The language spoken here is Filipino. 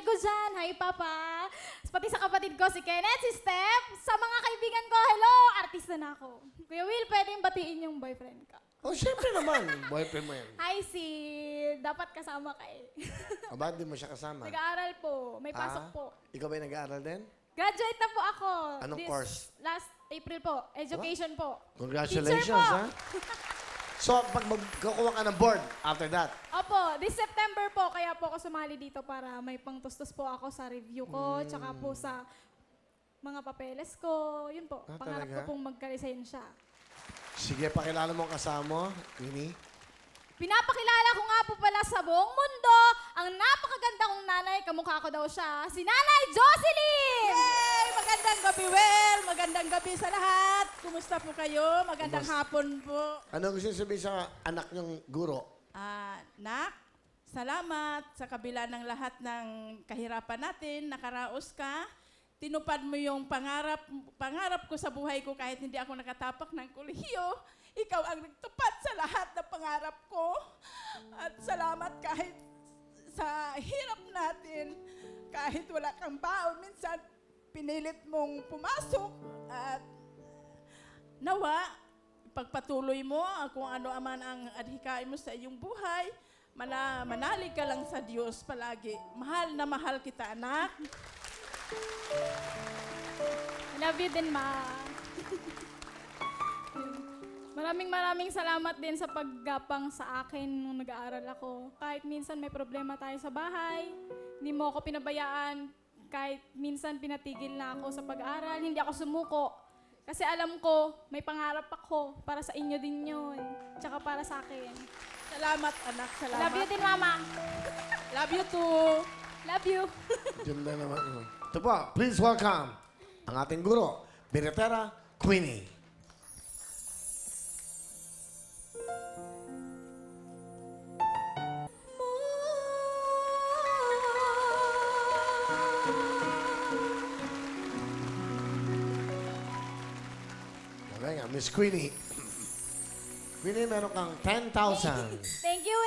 ko dyan. Hi, Papa. Pati sa kapatid ko, si Kenneth, si Steph. Sa mga kaibigan ko, hello, artista na ako. Kuya Will, pwedeng batiin yung boyfriend ka. Oh, syempre naman. Boyfriend mo yan. Hi, Sid. Dapat kasama ka eh. O, ba't di mo siya kasama? Nag-aaral po. May pasok po. Ikaw ba nag-aaral din? Graduate na po ako. Anong course? Last April po. Education po. Congratulations, Teacher po. ha? So, pag magkukuha ka ng board, after that, Opo, this September po, kaya po ako sumali dito para may pangtustos po ako sa review ko, tsaka po sa mga papeles ko. Yun po, pangarap talaga? ko pong magka-lisensya. sige, pakilala mo ang kasama mo, Queenie. Pinapakilala ko nga po pala sa buong mundo ang napakaganda kong nanay, kamukha ko daw siya, si Nanay Jocelyn! Yay! Magandang gabi, Well! Magandang gabi sa lahat. Kumusta po kayo? Magandang hapon po. Ano gusto sabihin sa anak niyong guro? Nak, salamat sa kabila ng lahat ng kahirapan natin. Nakaraos ka. Tinupad mo yung pangarap ko sa buhay ko kahit hindi ako nakatapak ng kolehiyo. Ikaw ang nagtupad sa lahat ng pangarap ko. At salamat kahit sa hirap natin, kahit wala kang baon, minsan pinilit mong pumasok at nawa, pagpatuloy mo kung ano aman ang adhikain mo sa iyong buhay, manalig ka lang sa Diyos palagi. Mahal na mahal kita, anak. Love you din, Ma. Maraming salamat din sa paggapang sa akin nung nag-aaral ako. Kahit minsan may problema tayo sa bahay, hindi mo ako pinabayaan. Kahit minsan pinatigil na ako sa pag-aaral, hindi ako sumuko. Kasi alam ko, may pangarap ako para sa inyo din yun. Tsaka para sa akin. Salamat, anak. Salamat. Love you din, Mama. Love you too. Love you. Diyan na naman. Ito po, please welcome ang ating guro, Biretera Queenie. Okay nga, Miss Queenie. Queenie, meron kang 10,000. Thank you,